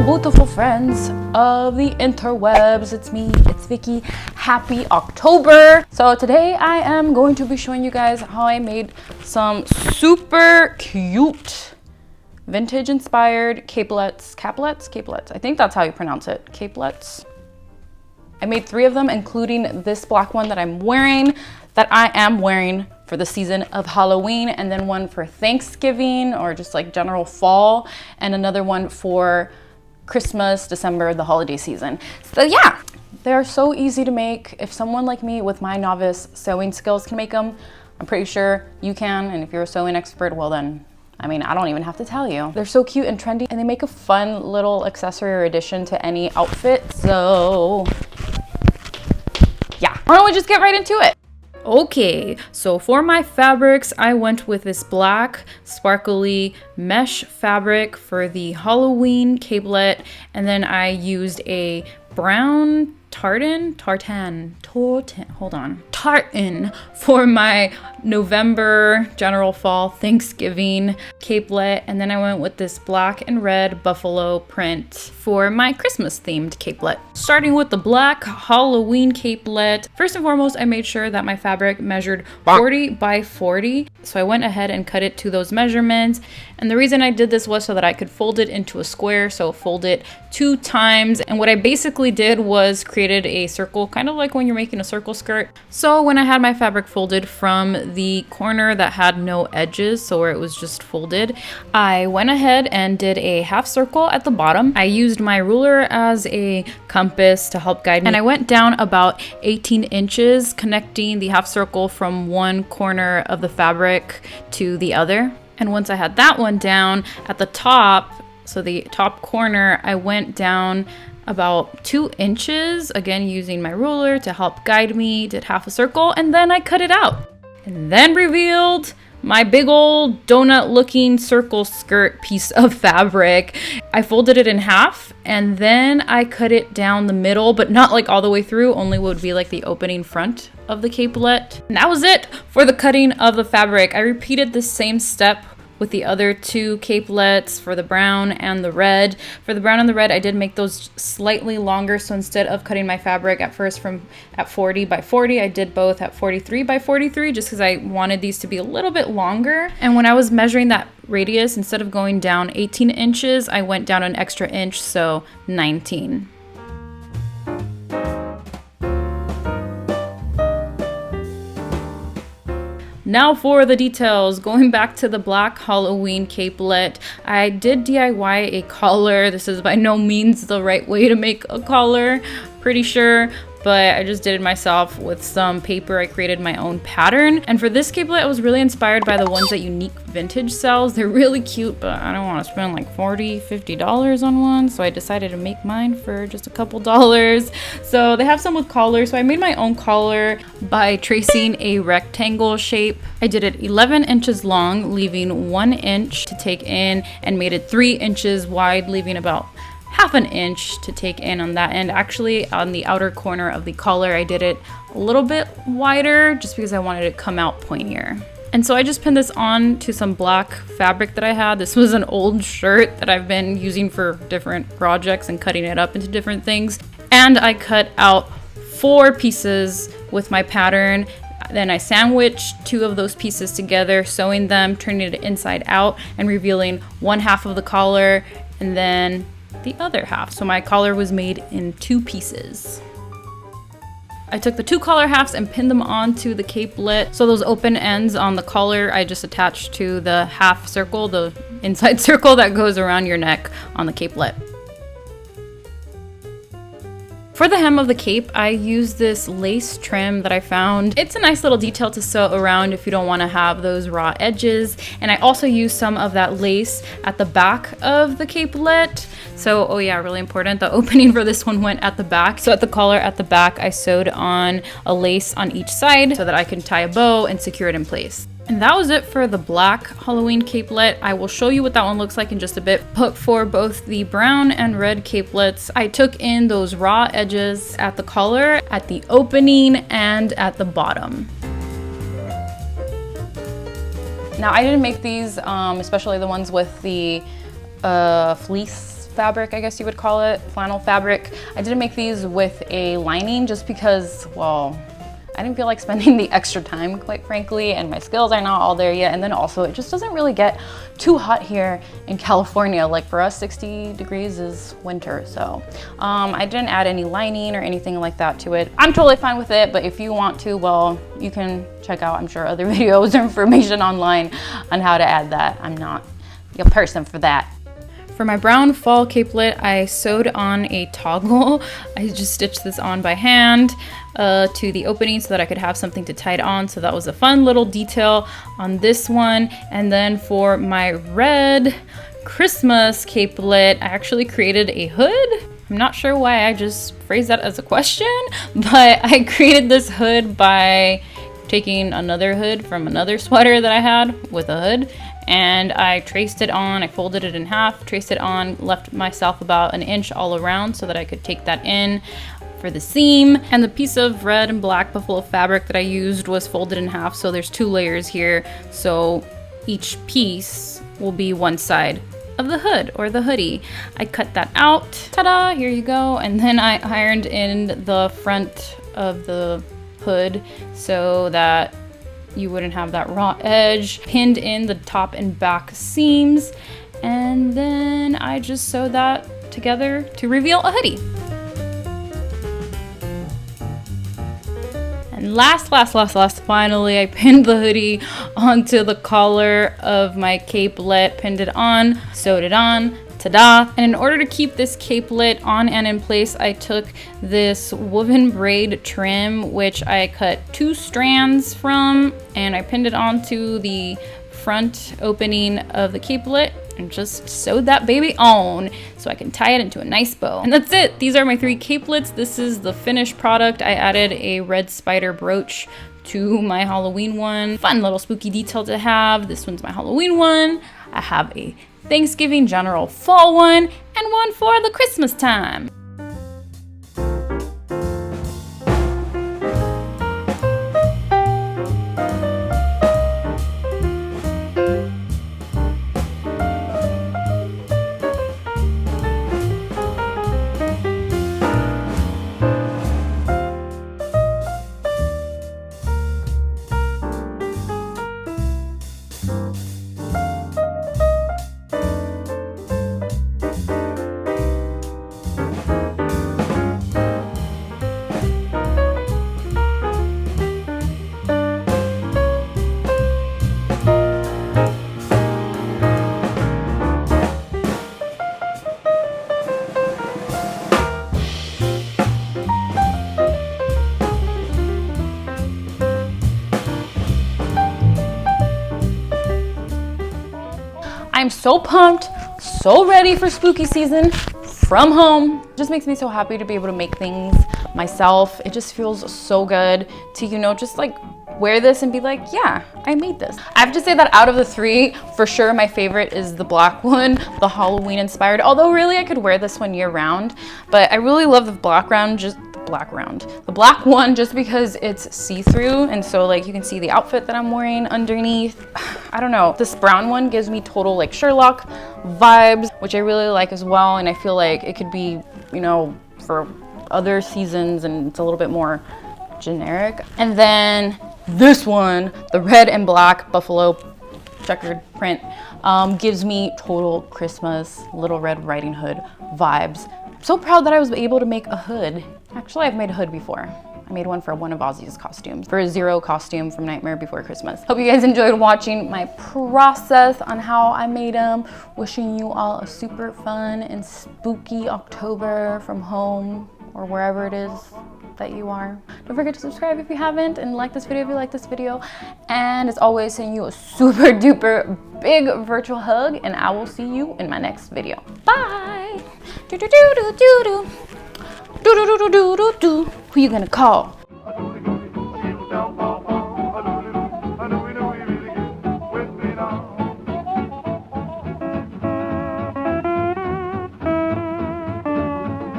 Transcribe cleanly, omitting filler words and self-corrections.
beautiful friends of the interwebs, it's me, it's Vicky. Happy October. So today I am going to be showing you guys how I made some super cute vintage inspired capelets. I think that's how you pronounce it, capelets. I made 3 of them, including this black one that I am wearing for the season of Halloween, and then one for Thanksgiving or just like general fall, and another one for Christmas, December, the holiday season. So yeah, they're so easy to make. If someone like me with my novice sewing skills can make them, I'm pretty sure you can. And if you're a sewing expert, well then, I mean, I don't even have to tell you. They're so cute and trendy, and they make a fun little accessory or addition to any outfit. So yeah, why don't we just get right into it? Okay, so for my fabrics, I went with this black sparkly mesh fabric for the Halloween capelet, and then I used a brown tartan for my November general fall Thanksgiving capelet, and then I went with this black and red buffalo print for my Christmas themed capelet. Starting with the black Halloween capelet, first and foremost I made sure that my fabric measured 40 by 40, so I went ahead and cut it to those measurements, and the reason I did this was so that I could fold it into a square, so fold it 2 times. And what I basically did was created a circle, kind of like when you're making a circle skirt. So when I had my fabric folded from the corner that had no edges, so where it was just folded, I went ahead and did a half circle at the bottom. I used my ruler as a compass to help guide me, and I went down about 18 inches, connecting the half circle from one corner of the fabric to the other. And once I had that one down at the top, so the top corner, I went down about 2 inches, again using my ruler to help guide me, did half a circle, and then I cut it out. And then revealed my big old donut looking circle skirt piece of fabric. I folded it in half, and then I cut it down the middle, but not like all the way through, only would be like the opening front of the capelet. And that was it for the cutting of the fabric. I repeated the same step with the other 2 capelets for the brown and the red. For the brown and the red, I did make those slightly longer, so instead of cutting my fabric at first at 40 by 40, I did both at 43 by 43, just because I wanted these to be a little bit longer. And when I was measuring that radius, instead of going down 18 inches, I went down an extra inch, so 19. Now for the details. Going back to the black Halloween capelet, I did DIY a collar. This is by no means the right way to make a collar, pretty sure, but I just did it myself with some paper. I created my own pattern. And for this capelet, I was really inspired by the ones that Unique Vintage sells. They're really cute, but I don't want to spend like $40, $50 on one, so I decided to make mine for just a couple dollars. So they have some with collars, so I made my own collar by tracing a rectangle shape. I did it 11 inches long, leaving 1 inch to take in, and made it 3 inches wide, leaving about half an inch to take in on that end. Actually, on the outer corner of the collar, I did it a little bit wider just because I wanted it to come out pointier. And so I just pinned this on to some black fabric that I had. This was an old shirt that I've been using for different projects and cutting it up into different things. And I cut out 4 pieces with my pattern. Then I sandwiched 2 of those pieces together, sewing them, turning it inside out, and revealing one half of the collar and then the other half. So my collar was made in 2 pieces. I took the 2 collar halves and pinned them onto the capelet. So those open ends on the collar, I just attached to the half circle, the inside circle that goes around your neck on the capelet. For the hem of the cape, I used this lace trim that I found. It's a nice little detail to sew around if you don't want to have those raw edges. And I also used some of that lace at the back of the capelet. So, oh yeah, really important, the opening for this one went at the back. So at the collar at the back, I sewed on a lace on each side so that I can tie a bow and secure it in place. And that was it for the black Halloween capelet. I will show you what that one looks like in just a bit. But for both the brown and red capelets, I took in those raw edges at the collar, at the opening, and at the bottom. Now I didn't make these, especially the ones with the fleece fabric, I guess you would call it, flannel fabric. I didn't make these with a lining just because, well, I didn't feel like spending the extra time, quite frankly, and my skills are not all there yet. And then also it just doesn't really get too hot here in California. Like for us, 60 degrees is winter. So I didn't add any lining or anything like that to it. I'm totally fine with it, but if you want to, well, you can check out, I'm sure, other videos or information online on how to add that. I'm not the person for that. For my brown fall capelet, I sewed on a toggle. I just stitched this on by hand to the opening so that I could have something to tie it on. So that was a fun little detail on this one. And then for my red Christmas capelet, I actually created a hood. I'm not sure why I just phrased that as a question, but I created this hood by taking another hood from another sweater that I had with a hood, and I traced it on, I folded it in half, traced it on, left myself about 1 inch all around so that I could take that in for the seam. And the piece of red and black buffalo fabric that I used was folded in half, so there's 2 layers here, so each piece will be one side of the hood or the hoodie. I cut that out, ta-da, here you go, and then I ironed in the front of the hood so that you wouldn't have that raw edge, pinned in the top and back seams, and then I just sewed that together to reveal a hoodie. And last, finally, I pinned the hoodie onto the collar of my capelet, pinned it on, sewed it on, ta-da! And in order to keep this capelet on and in place, I took this woven braid trim, which I cut 2 strands from, and I pinned it onto the front opening of the capelet and just sewed that baby on so I can tie it into a nice bow. And that's it. These are my 3 capelets. This is the finished product. I added a red spider brooch to my Halloween one. Fun little spooky detail to have. This one's my Halloween one. I have a Thanksgiving general fall one, and one for the Christmas time. I'm so pumped, so ready for spooky season from home. It just makes me so happy to be able to make things myself. It just feels so good to, you know, just like wear this and be like, yeah, I made this. I have to say that out of the 3, for sure my favorite is the black one, the Halloween inspired, although really I could wear this one year round, but I really love the black one just because it's see-through, and so like you can see the outfit that I'm wearing underneath. I don't know, this brown one gives me total like Sherlock vibes, which I really like as well, and I feel like it could be, you know, for other seasons, and it's a little bit more generic. And then this one, the red and black buffalo checkered print, gives me total Christmas Little Red Riding Hood vibes. I'm so proud that I was able to make a hood. Actually, I've made a hood before. I made one for one of Ozzy's costumes, for a Zero costume from Nightmare Before Christmas. Hope you guys enjoyed watching my process on how I made them. Wishing you all a super fun and spooky October from home or wherever it is that you are. Don't forget to subscribe if you haven't, and like this video if you like this video. And as always, sending you a super duper big virtual hug, and I will see you in my next video. Bye! Do do do do do do. Do do do do do do. Who you gonna call?